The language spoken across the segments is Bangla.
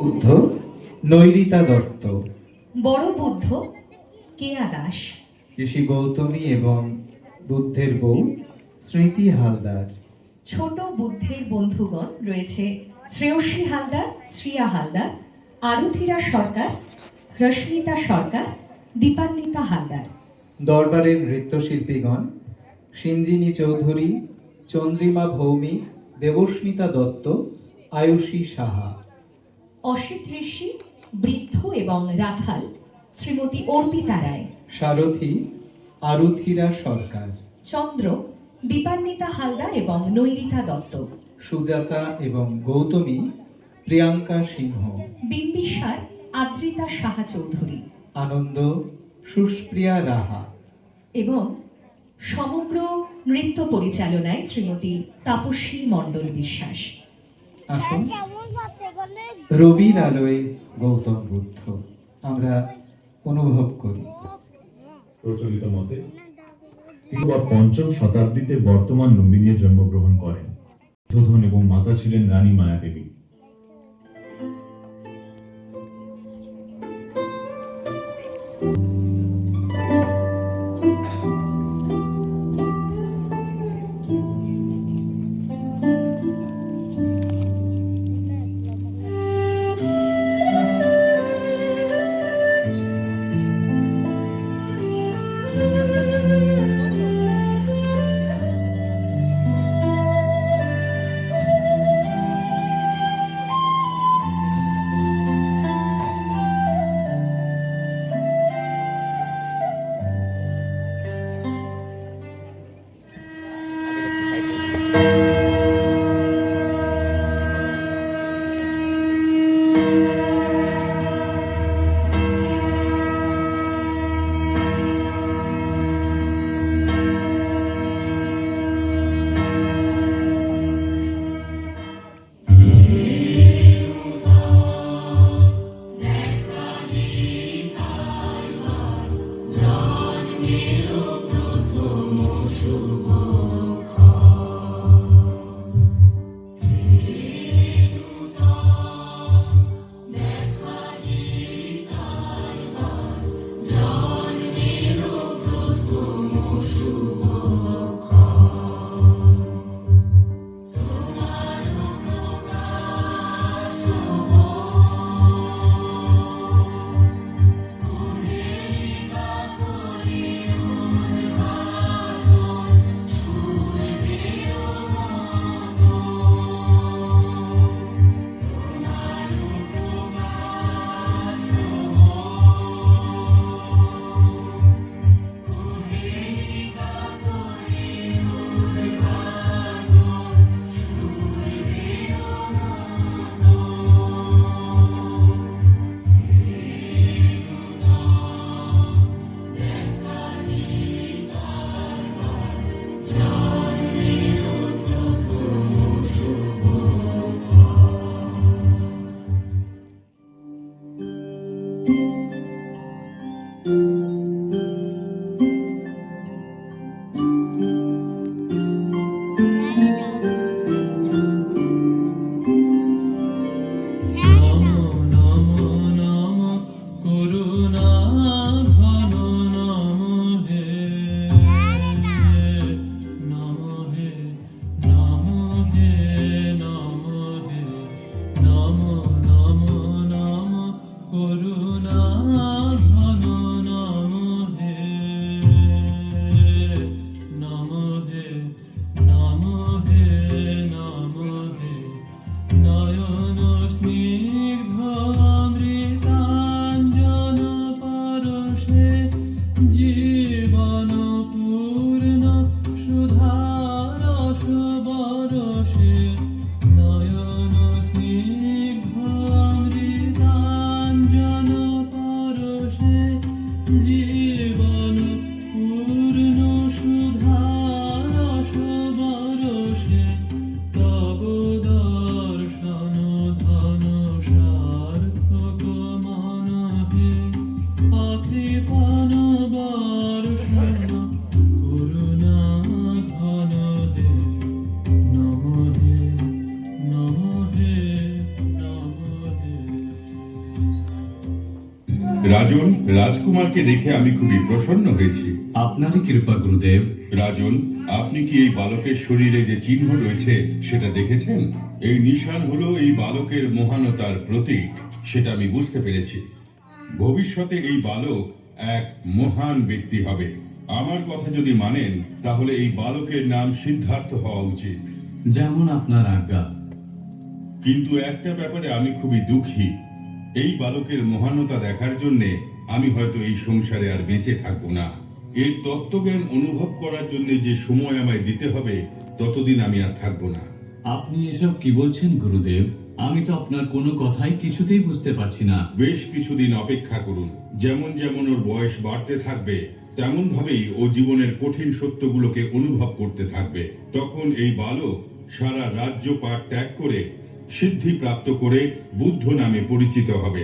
বুদ্ধ নৈরিতা দত্ত, বড় বুদ্ধ কেয়া দাস, ঋষি গৌতমী এবং বুদ্ধের বউ স্মৃতি হালদার। ছোট বুদ্ধের বন্ধুগণ রয়েছে শ্রেয়সী হালদার, শ্রিয়া হালদার, আরুথিরা সরকার, রশ্মিতা সরকার, দীপান্বিতা হালদার। দরবারের নৃত্যশিল্পীগণ সিঞ্জিনী চৌধুরী, চন্দ্রিমা ভৌমিক, দেবস্মিতা দত্ত, আয়ুষী সাহা। অসিত ঋষি, বৃদ্ধ এবং রাখাল শ্রীমতী অর্পিতা রায়। সারথী আরুথিরা সরকার। চন্দ্র দীপান্বিতা হালদার এবং নৈরিতা দত্ত। সুজাতা এবং গৌতমী প্রিয়াঙ্কা সিংহ। বিম্বিসার আদ্রিতা সাহা চৌধুরী। আনন্দ সুস্প্রিয়া রাহা। এবং সমগ্র নৃত্য পরিচালনায় শ্রীমতী তাপসী মণ্ডল বিশ্বাস। আসুন, রবির আলোয় গৌতম বুদ্ধ আমরা অনুভব করি। প্রচলিত মতে তিনি পঞ্চম শতাব্দীতে বর্তমান লুম্বিনীতে জন্মগ্রহণ করেন। ধন এবং মাতা ছিলেন রানী মায়া দেবী। রাজন, রাজকুমারকে দেখে আমি খুবই প্রসন্ন হয়েছি। আপনারই কৃপা গুরুদেব। রাজন, আপনি কি এই বালকের শরীরে যে চিহ্ন রয়েছে সেটা দেখেছেন? এই নিশান হলো এই বালকের মহানতার প্রতীক, সেটা আমি বুঝতে পেরেছি। ভবিষ্যতে এই বালক এক মহান ব্যক্তি হবে। আমার কথা যদি মানেন তাহলে এই বালকের নাম সিদ্ধার্থ হওয়া উচিত। যেমন আপনার আজ্ঞা। কিন্তু একটা ব্যাপারে আমি খুবই দুঃখী। এই বালকের মহানতা দেখার জন্য আমি হয়তো এই সংসারে আর বেঁচে থাকবো না। এর তত্ত্বজ্ঞান অনুভব করার জন্য যে সময় আমায় দিতে হবে ততদিন আমি আর থাকবো না। আপনি এসব কি বলছেন গুরুদেব? আমি তো আপনার কোনো কথাই কিছুতেই বুঝতে পারছি না। বেশ কিছুদিন অপেক্ষা করুন। যেমন যেমন ওর বয়স বাড়তে থাকবে তেমন ভাবেই ও জীবনের কঠিন সত্যগুলোকে অনুভব করতে থাকবে। তখন এই বালক সারা রাজ্য পাঠ ত্যাগ করে সিদ্ধি প্রাপ্ত করে বুদ্ধ নামে পরিচিত হবে।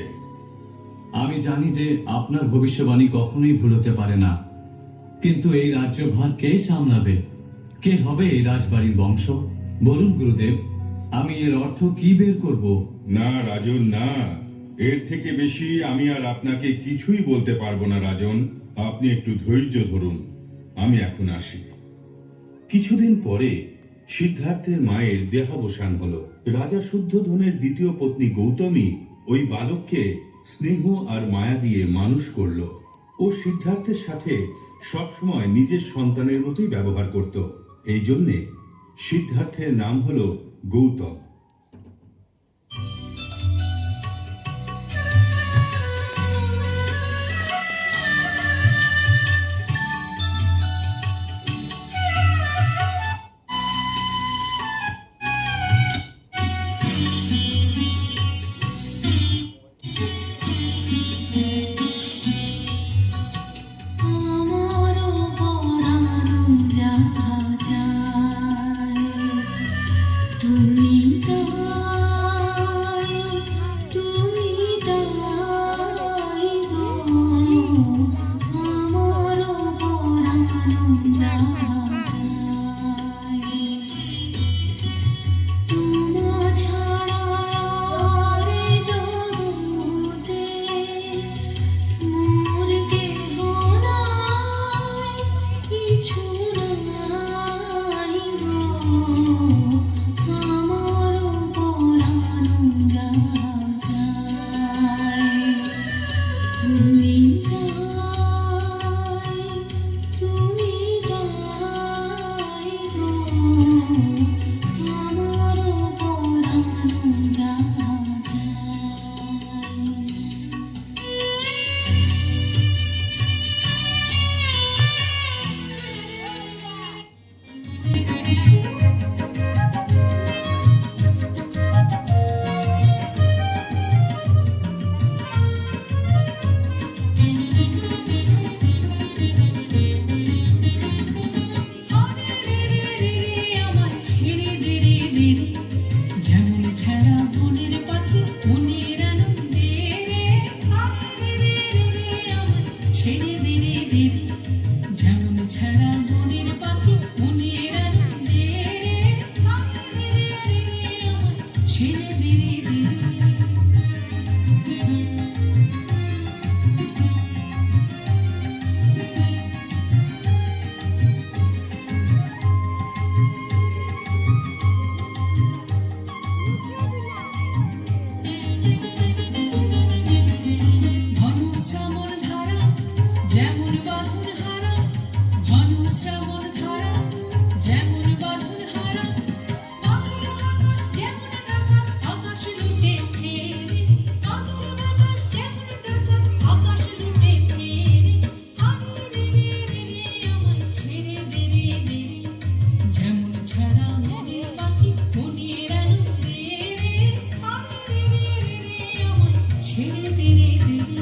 আমি জানি যে আপনার ভবিষ্যবাণী কখনোই ভুল হতে পারে না, কিন্তু এই রাজ্যভার কে সামলাবে? কে হবে এই রাজবাড়ির বংশ? বলুন গুরুদেব, আমি এর অর্থ কি বের করব? না রাজন, না। এর থেকে বেশি আমি আর আপনাকে কিছুই বলতে পারবো না রাজন। আপনি একটু ধৈর্য ধরুন, আমি এখন আসি। কিছুদিন পরে সিদ্ধার্থের মায়ের দেহাবসান হলো। রাজা শুদ্ধোধনের দ্বিতীয় পত্নী গৌতমী ওই বালককে স্নেহ আর মায়া দিয়ে মানুষ করলো। ও সিদ্ধার্থের সাথে সবসময় নিজের সন্তানের মতোই ব্যবহার করত। এই জন্যে সিদ্ধার্থের নাম হলো গৌতম। আমারও পরানো যাহা যায়, তুমি তাই, তুমি তাই গো। আমারও পরানো যাহা যায়, তোমা ছাড়া আর এ জগতে মোর কেহ নাই, কিছু নাই গো। আমারও পরানো যাহা যায়, তুমি তাই, তুমি তাই গো। আমারও পরানো যাহা যায়। আমায় ছেড়ে দে রে দে রে, যেমন ছাড়া বনের পাখি মনের আনন্দে রে। আমায় ছেড়ে দে রে দে রে, যেমন ছাড়া বনের পাখি মনের আনন্দে রে। আমায় ছেড়ে দে রে দে রে। ধনু শ্রাবণ ধারা যেমন বাঁধন হারা, ধনু শ্রাবণ ধারা যেমন বাঁধন হারা। যেমন আকাশ লুটে ফেরে, আকাশ লুটে ফেরে। আমায় ছেড়ে দে রে দে রে, যেমন ছাড়া মনের পাখি মনের আনন্দে রে। আমায় ছেড়ে দে রে দে রে।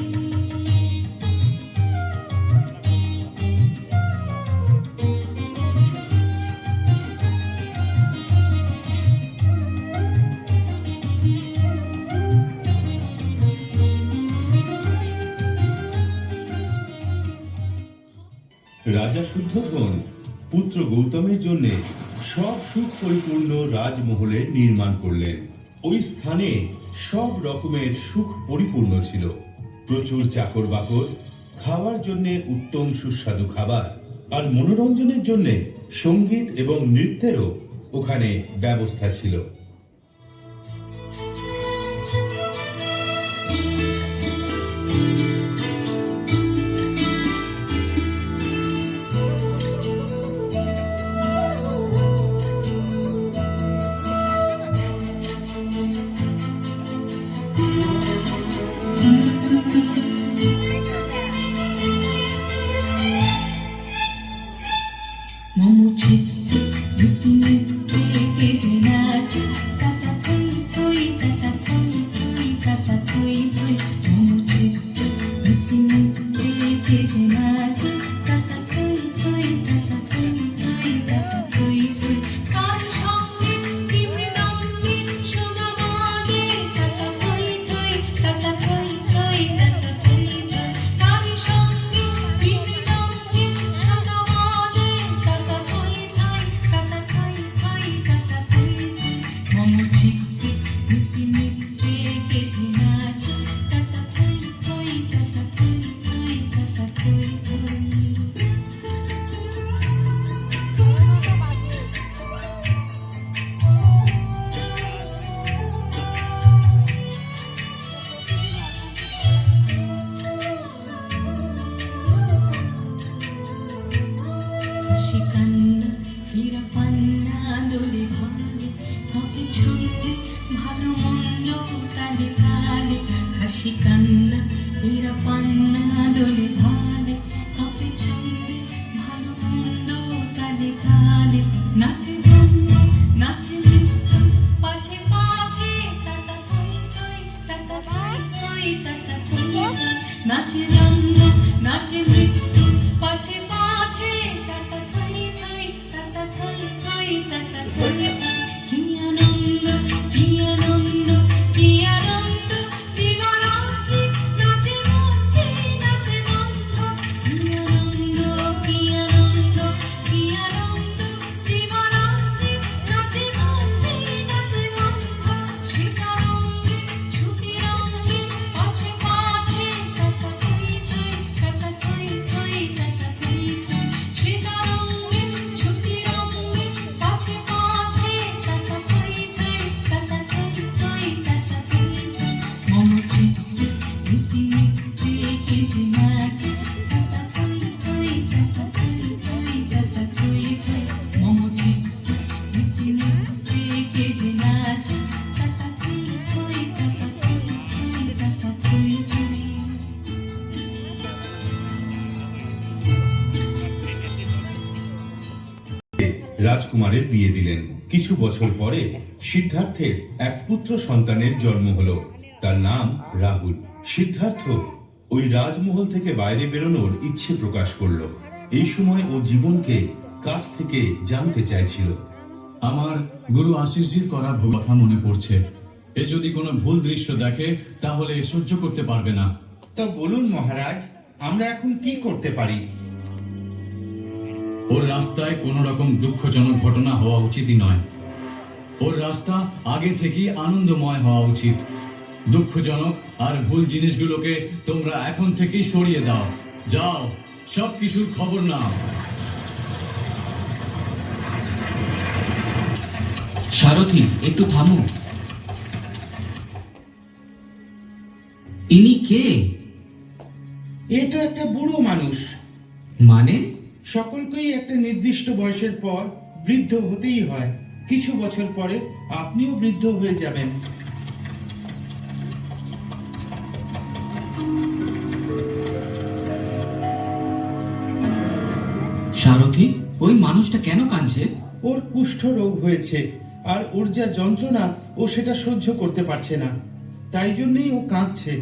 রাজা শুদ্ধোধন পুত্র গৌতমের জন্য সব সুখ পরিপূর্ণ রাজমহলের নির্মাণ করলেন। ওই স্থানে সব রকমের সুখ পরিপূর্ণ ছিল। প্রচুর চাকর বাকর, খাওয়ার জন্য উত্তম সুস্বাদু খাবার, আর মনোরঞ্জনের জন্য সঙ্গীত এবং নৃত্যেরও ওখানে ব্যবস্থা ছিল। মোমো চিত্তে রীতি নৃত্যে কে যে নাচে, তাতা থই থই তাতা থই থই তাতা থই থই। মোমো চিত্তে রীতি নৃত্যে কে যে নাচে, তাতা থই থই তাতা থই থই তাতা থই থই। তার সঙ্গে কি মৃদঙ্গে সোনা বাজে, তাতা থই থই তাতা থই থই তাতা থই থই। তার সঙ্গে কি মৃদঙ্গে সোনা বাজে, তাতা থই থই তাতা থই থই তাতা থই থই। মোমো চিত্তে রীতি নৃত্যে কে যে নাচে, তাতা থই থই তাতা থই থই তাতা থই থই। হাসি কান্না হীরা পান্না দোলে ভালে, হবে ছন্দে ভালো মন্দ তালে তালে। হাসি কান্না হীরা পান্না দোলে ভালে, হবে ছন্দে ভালো মন্দ তালে তালে। নাচে জন্য নাচে নৃত্য পাছে পাছে, তাতা থই থই তাতা থই থই তাতা থই থই। নাচে জন্য নাচে নৃত্য পাছে পাছে, তাতা থই থই তাতা থই থই তাতা থই থই। কি আনন্দ কি আনন্দ কি আনন্দ, দিবারাত্রি নাচে মধ্যে নাচে বন্ধ। কি আনন্দ কি আনন্দ কি আনন্দ, দিবারাত্রি নাচে মধ্যে নাচে বন্ধ। সীতারঙ্গে ছুটি রঙ্গে পাছে পাছে, তাতা থই থই তাতা থই থই তাতা থই থই। সীতারঙ্গে ছুটি রঙ্গে পাছে পাছে, তাতা থই থই তাতা থই থই তাতা থই থই। মোমো চিত্তে রীতি নৃত্যে কে যে নাচে, তাতা থই থই তাতা থই থই তাতা থই থই। মোমো চিত্তে রীতি নৃত্যে কে যে নাচে, তাতা থই থই তাতা থই থই তাতা থই থই। রাজকুমারের বিয়ে দিলেন। কিছু বছর পরে সিদ্ধার্থের এক পুত্র সন্তানের জন্ম হলো। তার নাম রাহুল। সিদ্ধার্থ ওই রাজমহল থেকে বাইরে বেরোনোর ইচ্ছে প্রকাশ করলো। এই সময় ও জীবনকে কাছ থেকে জানতে চাইছিল। আমার গুরু আশিসজির করা ভুল কথা মনে পড়ছে। এ যদি কোনো ভুল দৃশ্য দেখে তাহলে সহ্য করতে পারবে না। তো বলুন মহারাজ, আমরা এখন কি করতে পারি? ওর রাস্তায় কোনো রকম দুঃখজনক ঘটনা হওয়া উচিতই নয়। ওর রাস্তা আগে থেকেই আনন্দময় হওয়া উচিত। দুঃখজনক আর ভুল জিনিসগুলোকে তোমরা এখন থেকেই সরিয়ে দাও। যাও, সব কিছুর খবর নাও। সারথি, একটু থামো। ইনি কে? এ তো একটা বুড়ো মানুষ। মানে? সকলকেই একটা নির্দিষ্ট বয়সের পর বৃদ্ধ হতেই হয়। কিছু বছর পরে আপনিও বৃদ্ধ হয়ে যাবেন। সারথি, ওই মানুষটা কেন কাঁদছে? ওর কুষ্ঠ রোগ হয়েছে, আর ওর যা যন্ত্রণা ও সেটা সহ্য করতে পারছে না। তাই জন্যই ও কাঁদছে।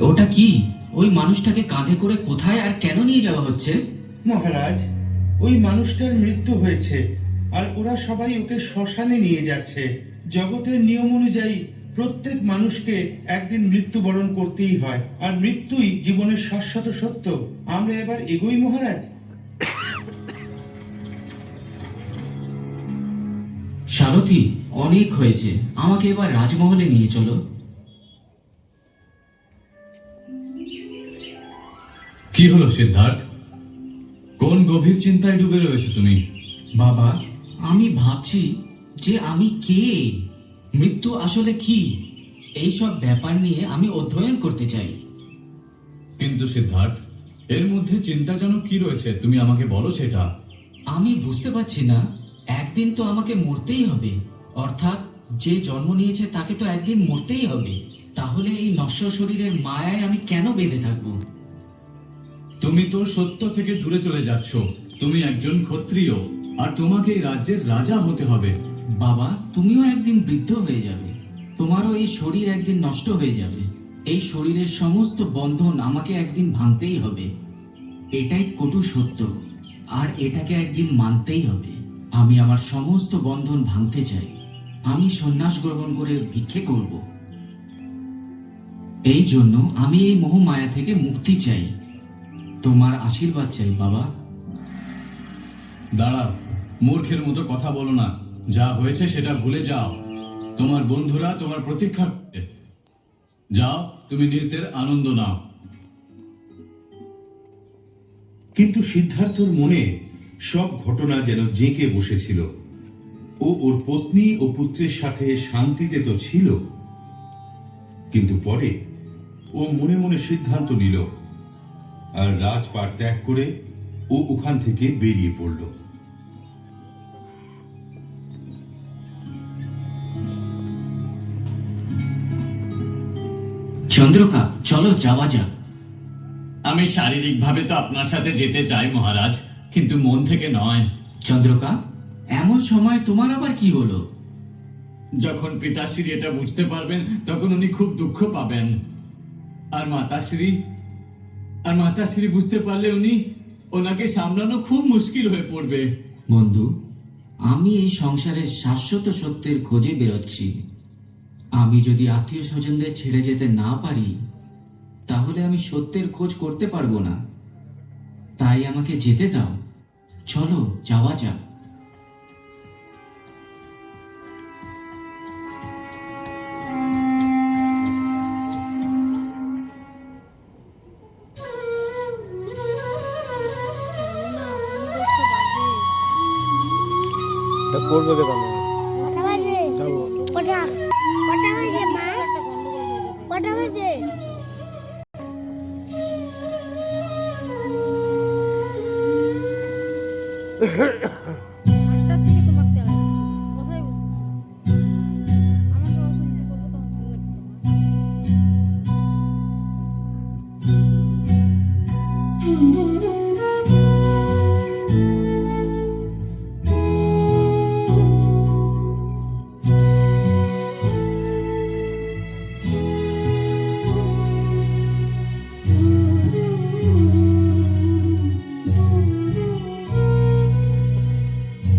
ওটা কি? ওই মানুষটাকে কাঁধে করে কোথায় আর কেন নিয়ে যাওয়া হচ্ছে? মহারাজ, ওই মানুষটার মৃত্যু হয়েছে, আর ওরা সবাই ওকে শ্মশানে নিয়ে যাচ্ছে। জগতের নিয়ম অনুযায়ী প্রত্যেক মানুষকে একদিন মৃত্যুবরণ করতেই হয়, আর মৃত্যুই জীবনের শাশ্বত সত্য। আমরা এবার এগোই মহারাজ। সারথি, অনেক হয়েছে, আমাকে এবার রাজমহলে নিয়ে চলো। কি হলো সিদ্ধার্থ? কোন গভীর চিন্তায় ডুবে রয়েছো তুমি? বাবা, আমি ভাবছি যে আমি কে, মৃত্যু আসলে কি, এই সব ব্যাপার নিয়ে আমি অধ্যয়ন করতে চাই। কিন্তু সিদ্ধার্থ, এর মধ্যে চিন্তাজনক কি রয়েছে তুমি আমাকে বলো সেটা। আমি বুঝতে পারছি না, একদিন তো আমাকে মরতেই হবে, অর্থাৎ যে জন্ম নিয়েছে তাকে তো একদিন মরতেই হবে। তাহলে এই নশ্বর শরীরের মায়ায় আমি কেন বেঁধে থাকবো? তুমি তো সত্য থেকে দূরে চলে যাচ্ছ। তুমি একজন ক্ষত্রিয়, আর তোমাকে এই রাজ্যের রাজা হতে হবে। বাবা, তুমিও একদিন বৃদ্ধ হয়ে যাবে, তোমারও এই শরীর একদিন নষ্ট হয়ে যাবে। এই শরীরের সমস্ত বন্ধন আমাকে একদিন ভাঙতেই হবে, এটাই কটু সত্য, আর এটাকে একদিন মানতেই হবে। আমি আমার সমস্ত বন্ধন ভাঙতে চাই। আমি সন্ন্যাস গ্রহণ করে ভিক্ষে করব। এই জন্য আমি এই মোহমায়া থেকে মুক্তি চাই। তোমার আশীর্বাদ চাই বাবা। দাঁড়াও, মূর্খের মতো কথা বলো না। যা হয়েছে সেটা ভুলে যাও। তোমার বন্ধুরা তোমার প্রতীক্ষা করছে। যাও, তুমি নৃত্যের আনন্দ নাও। কিন্তু সিদ্ধার্থর মনে সব ঘটনা যেন জেঁকে বসেছিল। ও ওর পত্নী ও পুত্রের সাথে শান্তিতে তো ছিল, কিন্তু পরে ও মনে মনে সিদ্ধান্ত নিল, আর রাজপাট ত্যাগ করে ও ওখান থেকে বেরিয়ে পড়ল। চন্দ্রকা, চলো যাওয়া যাক। আমি শারীরিকভাবে তো আপনার সাথে যেতে চাই মহারাজ, কিন্তু মন থেকে নয়। চন্দ্রকা, এমন সময় তোমার আবার কি হলো? যখন পিতাশ্রী এটা বুঝতে পারবেন তখন উনি খুব দুঃখ পাবেন, আর মাতাশ্রী বুঝতে পারলে ওনাকে সামলানো খুব মুশকিল হয়ে পড়বে। বন্ধু, আমি এই সংসারের শাশ্বত সত্যের খোঁজে বেরোচ্ছি। আমি যদি আত্মীয় স্বজনদের ছেড়ে যেতে না পারি, তাহলে আমি সত্যের খোঁজ করতে পারবো না। তাই আমাকে যেতে দাও, চলো যাওয়া যাক। করবো কে তাহলে? কটা বাজে? যাবো। কটা কটা বাজে মা? কটা বাজে? আটটা থেকে তোমাকে তেল আছে কোথায় বসেছিলাম আমার সরাসরি করবো তখন ভালো লাগতো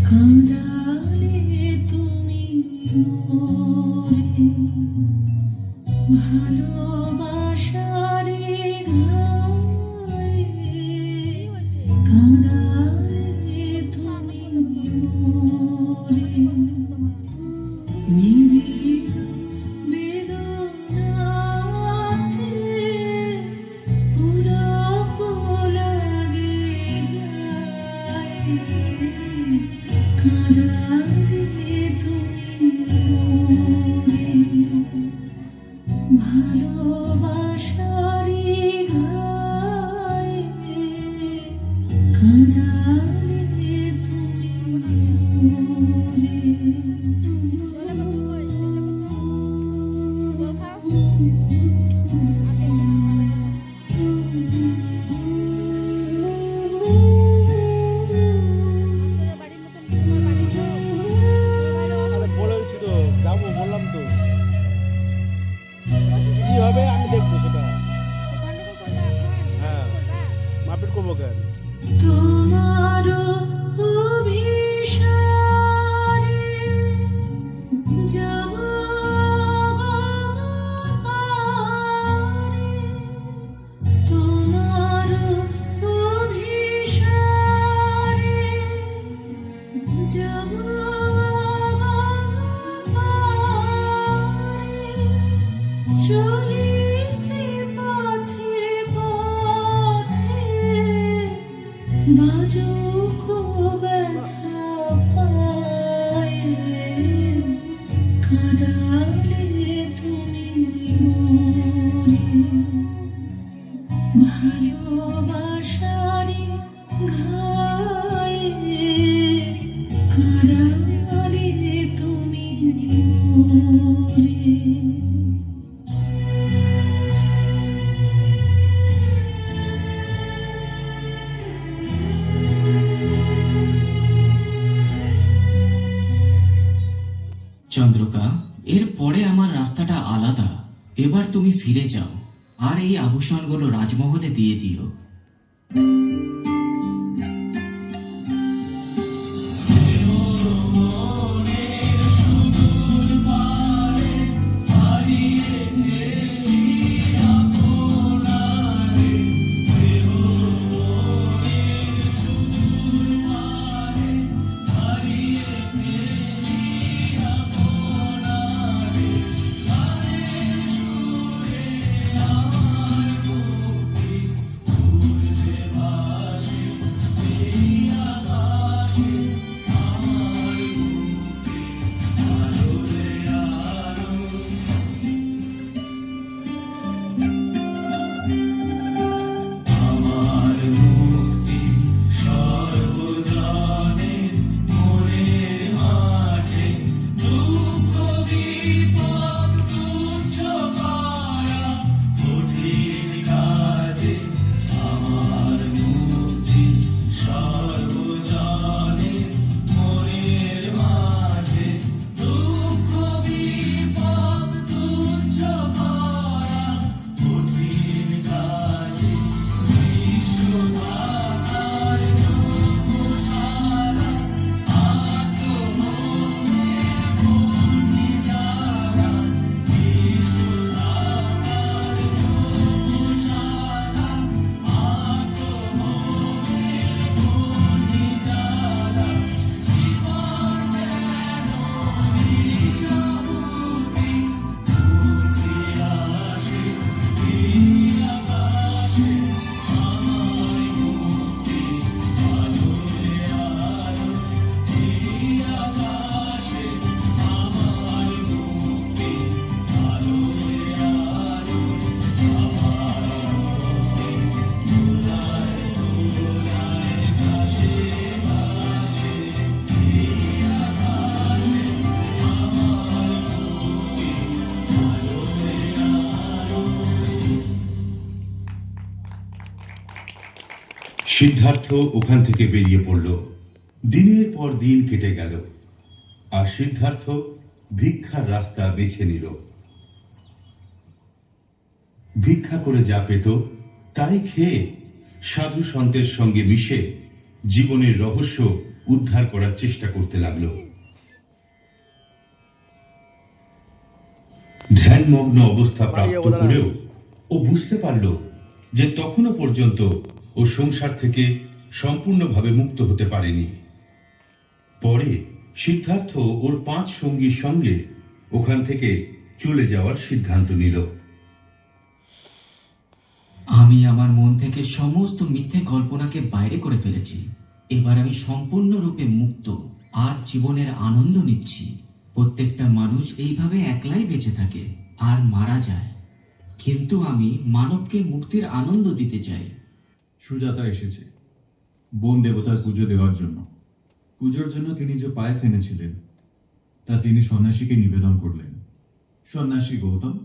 কাঁদালে তুমি মোরে ভালোবাসারে গায়ে, কাঁদালে তুমি মোরে নিবিড় বেদনাতে পুলক লাগে গায়ে, কাঁদালে তুমি মোরে ভালোবাসারে গায়ে, কাঁদালে তুমি মোরে। আরে বলে দিচ্ছি তো, যাবো বললাম তো। কি হবে আমি দেখবো সেটা। হ্যাঁ, মারপিট করবো কেন? তোমার অভিসারে যাব বাজুক ব্যথা পায়ে, কাঁদালে তুমি মনে, ভালোবাসারি ঘায়ে, কাঁদালে তুমি মনে। চন্দ্রকা, এর পরে আমার রাস্তাটা আলাদা। এবার তুমি ফিরে যাও, আর এই আভূষণগুলো রাজমহলে দিয়ে দিও। সিদ্ধার্থ ওখান থেকে বেরিয়ে পড়ল। দিনের পর দিন কেটে গেল, আর সিদ্ধার্থ ভিক্ষার রাস্তা বেছে নিল। ভিক্ষা করে যা পেত তাই খেয়ে সাধু সন্তের সঙ্গে মিশে জীবনের রহস্য উদ্ধার করার চেষ্টা করতে লাগল। ধ্যানমগ্ন অবস্থা প্রাপ্ত করেও ও বুঝতে পারল যে তখনও পর্যন্ত ও সংসার থেকে সম্পূর্ণভাবে মুক্ত হতে পারেনি। পরে সিদ্ধার্থ ওর 5 সঙ্গীর সঙ্গে ওখান থেকে চলে যাওয়ার সিদ্ধান্ত নিল। আমি আমার মন থেকে সমস্ত মিথ্যে কল্পনাকে বাইরে করে ফেলেছি। এবার আমি সম্পূর্ণরূপে মুক্ত আর জীবনের আনন্দ নিচ্ছি। প্রত্যেকটা মানুষ এইভাবে একলাই বেঁচে থাকে আর মারা যায়, কিন্তু আমি মানবকে মুক্তির আনন্দ দিতে চাই। সুজাতা এসেছে বন দেবতার পুজো দেওয়ার জন্য। পুজোর জন্য তিনি যে পায়েস এনেছিলেন তা তিনি সন্ন্যাসীকে নিবেদন করলেন। সন্ন্যাসী গৌতম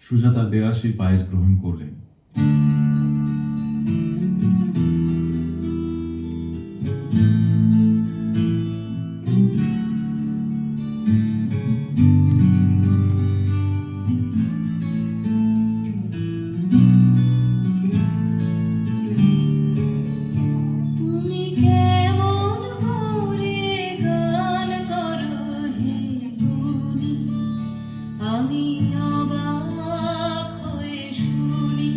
সুজাতার দেওয়া সেই পায়েস গ্রহণ করলেন। আমি অবাক হয়ে শুনি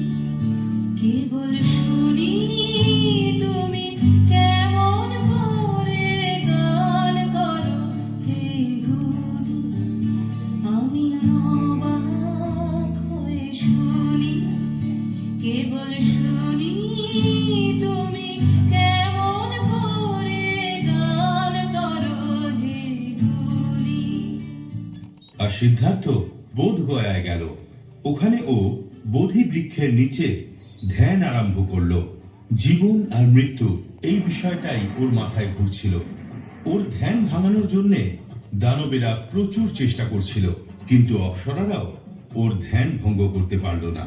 আর সিদ্ধার্থ বোধগয়ায় গেল। ওখানে ও বোধি বৃক্ষের নিচে ধ্যান আরম্ভ করলো। জীবন আর মৃত্যু এই বিষয়টাই ওর মাথায় ঘুরছিল। ওর ধ্যান ভাঙানোর জন্যে দানবেরা প্রচুর চেষ্টা করছিল, কিন্তু অপ্সরারাও ওর ধ্যান ভঙ্গ করতে পারল না।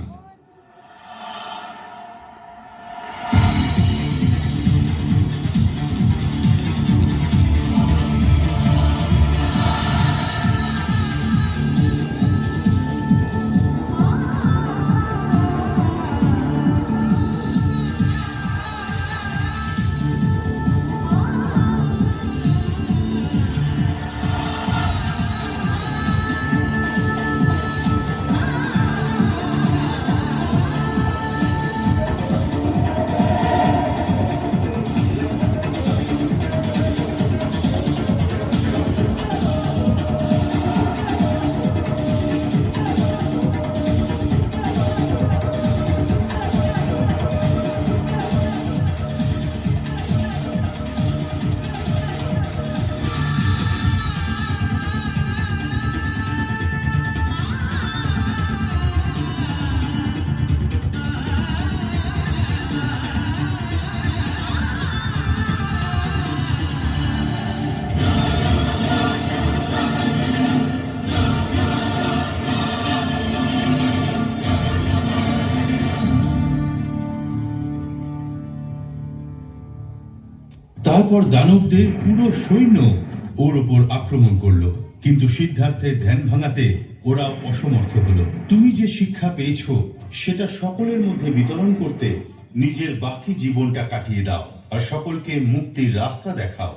তারপর দানবদের পুরো সৈন্য ওর উপর আক্রমণ করলো, কিন্তু সিদ্ধার্থের ধ্যান ভাঙাতে ওরা অসমর্থ হলো। তুমি যে শিক্ষা পেয়েছো সেটা সকলের মধ্যে বিতরণ করতে নিজের বাকি জীবনটা কাটিয়ে দাও আর সকলকে মুক্তির রাস্তা দেখাও,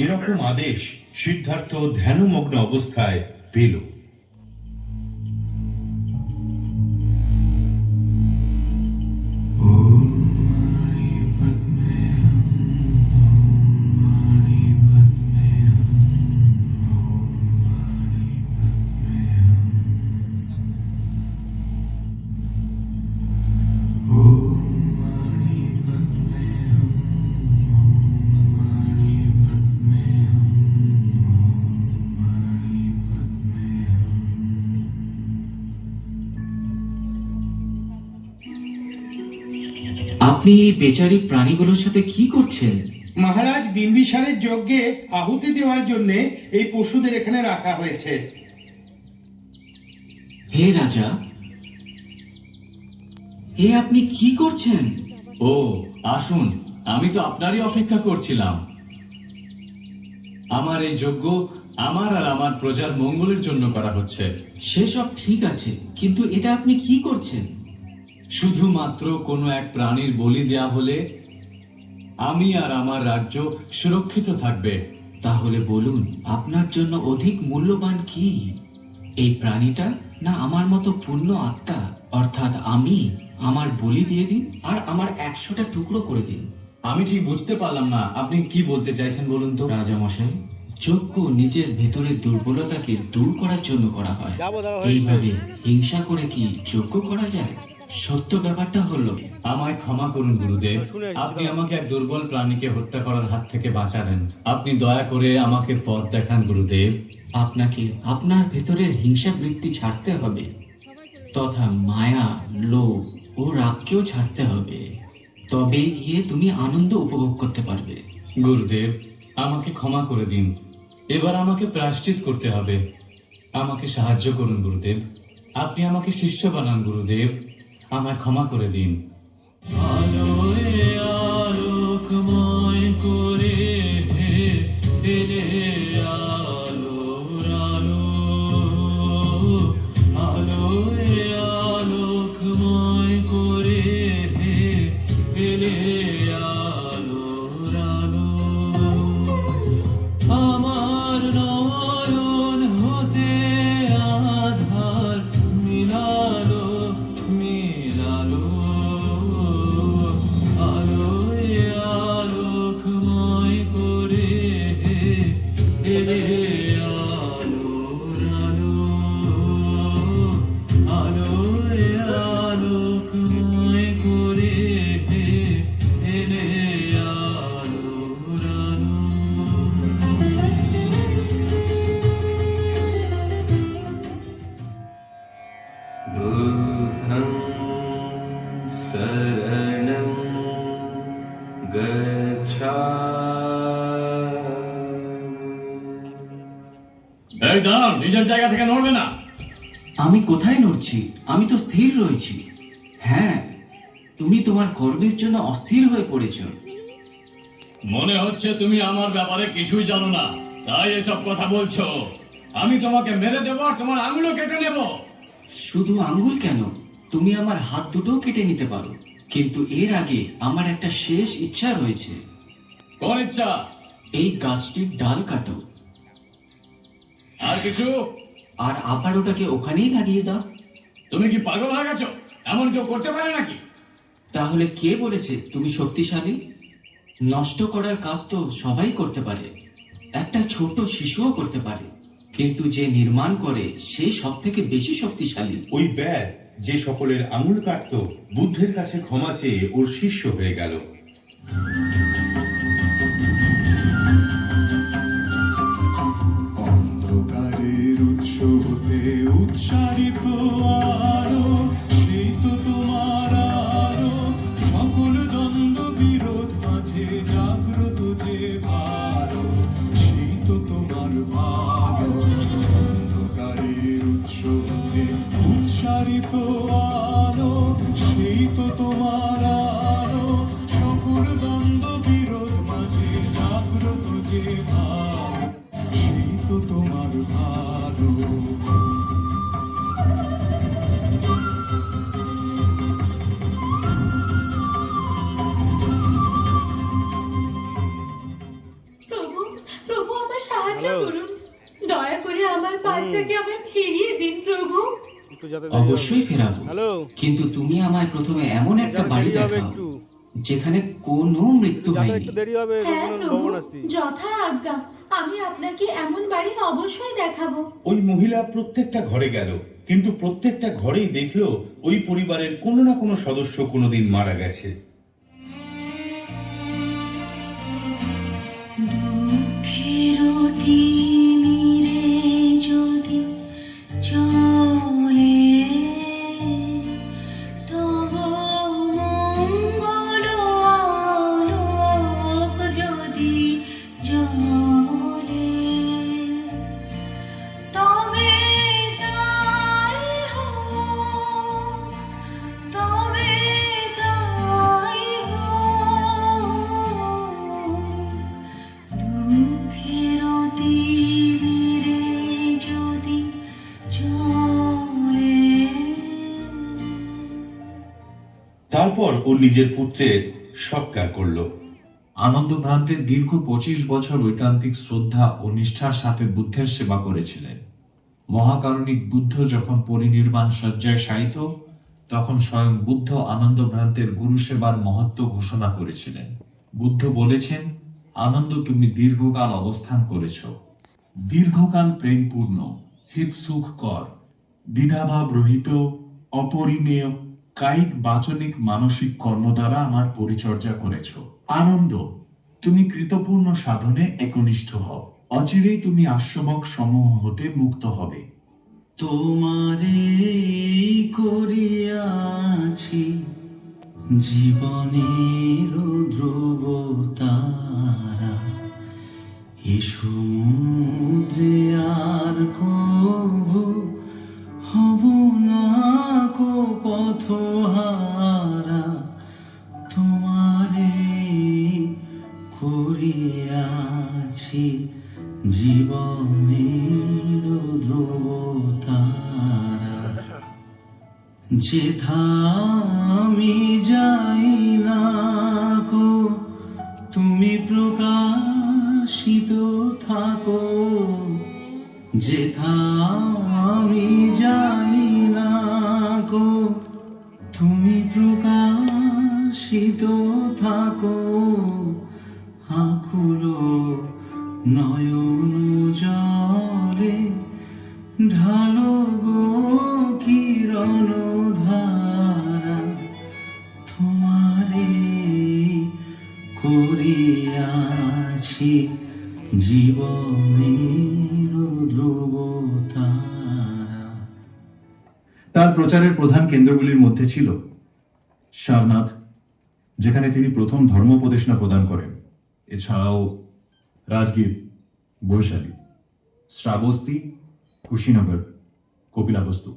এরকম আদেশ সিদ্ধার্থ ধ্যানমগ্ন অবস্থায় পেল। আপনি এই বেচারি প্রাণীগুলোর সাথে কি করছেন? মহারাজ বিম্বিসারের যজ্ঞে আহুতি দেওয়ার জন্য এই পশুদের এখানে রাখা হয়েছে। হে রাজা, এ আপনি কি করছেন? ও আসুন, আমি তো আপনারই অপেক্ষা করছিলাম। আমার এই যজ্ঞ আমার আর আমার প্রজার মঙ্গলের জন্য করা হচ্ছে। সেসব ঠিক আছে, কিন্তু এটা আপনি কি করছেন? শুধুমাত্র কোনো এক প্রাণীর বলি দেয়া হলে আমি আর আমার রাজ্য সুরক্ষিত থাকবে। তাহলে বলুন, আপনার জন্য অধিক মূল্যবান কি, এই প্রাণীটা না আমার মতো পূর্ণ আত্মা? অর্থাৎ আমি আমার বলি দিয়ে দিন আর আমার 100টা টুকরো করে দিন। আমি ঠিক বুঝতে পারলাম না, আপনি কি বলতে চাইছেন বলুন তো। রাজামশাই, যজ্ঞ নিজের ভেতরের দুর্বলতাকে দূর করার জন্য করা হয়। যাবো দাঁড়া, এইভাবে হিংসা করে কি যজ্ঞ করা যায়? সত্য ব্যাপারটা হলো, আমায় ক্ষমা করুন গুরুদেব, শুনে এসেছি আপনি দাঁড়াও। আমাকে এক দুর্বল প্রাণীকে হত্যা করার হাত থেকে বাঁচালেন। আপনি দয়া করে আমাকে পথ দেখান গুরুদেব। আপনাকে আপনার ভেতরের হিংসা বৃত্তি ছাড়তে হবে, তথা মায়া, লোভ ও রাগকেও ছাড়তে হবে। তবেই গিয়ে তুমি আনন্দ উপভোগ করতে পারবে। গুরুদেব, আমাকে ক্ষমা করে দিন, এবার আমাকে প্রায়শ্চিত করতে হবে। আমাকে সাহায্য করুন গুরুদেব, আপনি আমাকে শিষ্য বানান গুরুদেব, আমায় ক্ষমা করে দিন। আলোয় আলোকময় করে এলে আলোর আলো, আলোয় আলোকময় করে এলে আলোর আলো। আমার নয়ন হতে আধার মিলালো মিলালো, আলোয় আলোকময় করে এলে আলোর আলো, আলোয় আলোকময় করে এলে এই দাঁড়াও, নিজের জায়গা থেকে নড়বে না। আমি কোথায় নড়ছি? আমি তো স্থির রয়েছি। হ্যাঁ, তুমি তোমার কর্মের জন্য অস্থির হয়ে পড়েছ। মনে হচ্ছে তুমি আমার ব্যাপারে কিছুই জানো না, তাই এসব কথা বলছো। আমি তোমাকে মেরে দেবো আর তোমার আঙুলও কেটে নেব। শুধু আঙ্গুল কেন, তুমি আমার হাত দুটোও কেটে নিতে পারো। কিন্তু এর আগে আমার একটা শেষ ইচ্ছা রয়েছে। কোন ইচ্ছা? এই গাছটির ডাল কাটো আর কিছু? আর আবার ওটাকে ওখানেই লাগিয়ে দাও। তুমি কি পাগল হয়ে গেছো? এমন কেউ করতে পারে নাকি? তাহলে কে বলেছে তুমি শক্তিশালী? নষ্ট করার কাজ তো সবাই করতে পারে, একটা ছোট শিশুও করতে পারে, কিন্তু যে নির্মাণ করে সে সব থেকে বেশি শক্তিশালী। ওই ব্যাধ যে সকলের আঙুল কাটত, বুদ্ধের কাছে ক্ষমা চেয়ে ওর শিষ্য হয়ে গেল। অন্ধকারের উৎস হতে উৎসারিত আলো, সেই তো তোমার আলো। সকল দ্বন্দ্ব বিরোধ মাঝে জাগ্রত যে ভালো, সেই তো তোমার ভালো। অন্ধকারের উৎস হতে উৎসারিত আলো, সেই তো তোমার আলো। সকল দ্বন্দ্ব বিরোধ মাঝে জাগ্রত যে ভালো, সেই তো তোমার ভালো। প্রভু, প্রভু আমার সাহায্য হ্যালো। করুন। দয়া করে আমার বাচ্চাকে আমায় ফিরিয়ে দিন প্রভু। একটু যাতে অবশ্যই ফেরাবো, হ্যালো, কিন্তু তুমি আমায় প্রথমে এমন একটা যাতে বাড়ি দেরি হবে দেখাও একটু, যেখানে কোনো মৃত্যু যাতে হয়নি। একটু দেরি হবে, হ্যাঁ কোনো প্রভু, ভবন আসছি। যথা আজ্ঞা। আমি আপনাকে এমন বাড়ি অবশ্যই দেখাবো। ওই মহিলা প্রত্যেকটা ঘরে গেল, কিন্তু প্রত্যেকটা ঘরেই দেখলো ওই পরিবারের কোনো না কোনো সদস্য কোনোদিন মারা গেছে। দুঃখের তিমিরে যদি চলে, তব মঙ্গল আলোক যদি জ্বলে, তবে তাই হোক, তবে তাই হোক। দুঃখের তিমিরে যদি চলে। তারপর ও নিজের পুত্রের সৎকার করলো। আনন্দভ্রান্তের দীর্ঘ 25 বছর ঐকান্তিক শ্রদ্ধা ও নিষ্ঠার সাথে বুদ্ধের সেবা করেছিলেন। মহাকারণিক বুদ্ধ যখন পরিনির্বাণ শয্যায় শায়িত, তখন স্বয়ং বুদ্ধ আনন্দভ্রান্তের গুরু সেবার মহত্ব ঘোষণা করেছিলেন। বুদ্ধ বলেছেন, আনন্দ, তুমি দীর্ঘকাল অবস্থান করেছ। দীর্ঘকাল প্রেমপূর্ণ, হিতসুখ কর, দ্বিধাভাব রহিত, অপরিমেয় কায়িক, বাচনিক, মানসিক কর্ম দ্বারা আমার পরিচর্যা করেছ। আনন্দ, তুমি কৃতপূর্ণ সাধনে একনিষ্ঠ হও। অচিরেই তুমি আশ্রমক সমূহ হতে মুক্ত হবে। তোমারে করিয়াছি জীবনের ধ্রুব তারা, এ সমুদ্রে আর কভু হব না কো পথহারা। তোমারে করিয়াছি জীবনের ধ্রুব তারা, যেথা আমি যাই না কো তুমি প্রকাশিত থাকো। যেথা আমি যাই না কো তুমি প্রকাশিত থাকো। আকুল নয়ন জলে ঢালো গো কিরণ ধারা, তোমারে করিয়াছি জীবনের ধ্রুব তারা। তার প্রচারের প্রধান কেন্দ্রগুলির মধ্যে ছিল সারনাথ, যেখানে তিনি প্রথম ধর্মোপদেশনা প্রদান করেন। এছাড়াও রাজগীর, বৈশালী, শ্রাবস্তি, কুশীনগর, কপিলাবস্তু,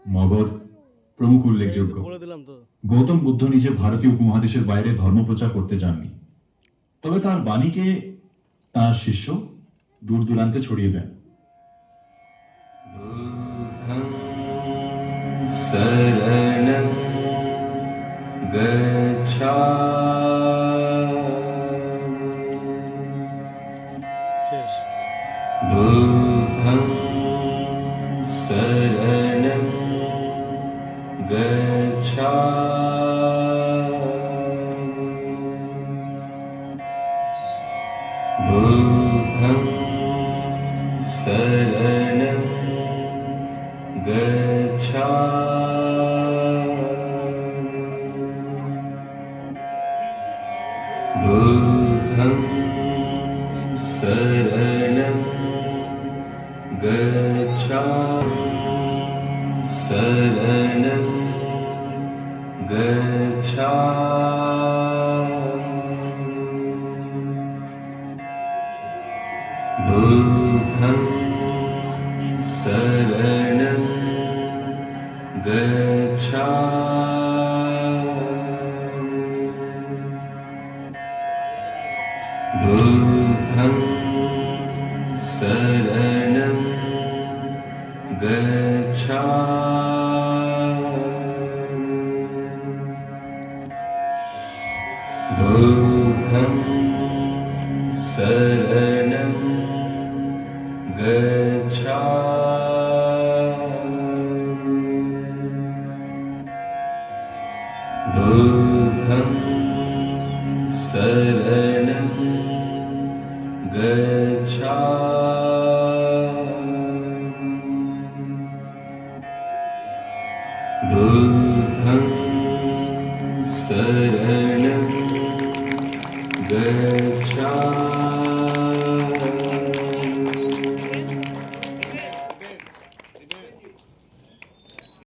মগধ প্রমুখ উল্লেখযোগ্য। বলে দিলাম তো। গৌতম বুদ্ধ নিজে ভারতীয় উপমহাদেশের বাইরে ধর্মপ্রচার করতে যাননি, তবে তার বাণীকে তার শিষ্য দূর দূরান্তে ছড়িয়ে দেন। শরণং শেষ। বুদ্ধং শরণং বুদ্ধং শরণং বুদ্ধং শরণং শরণং বুদ্ধং শরণং বুদ্ধং শরণং বুদ্ধং শরণং বুদ্ধং শরণং বুদ্ধং শরণং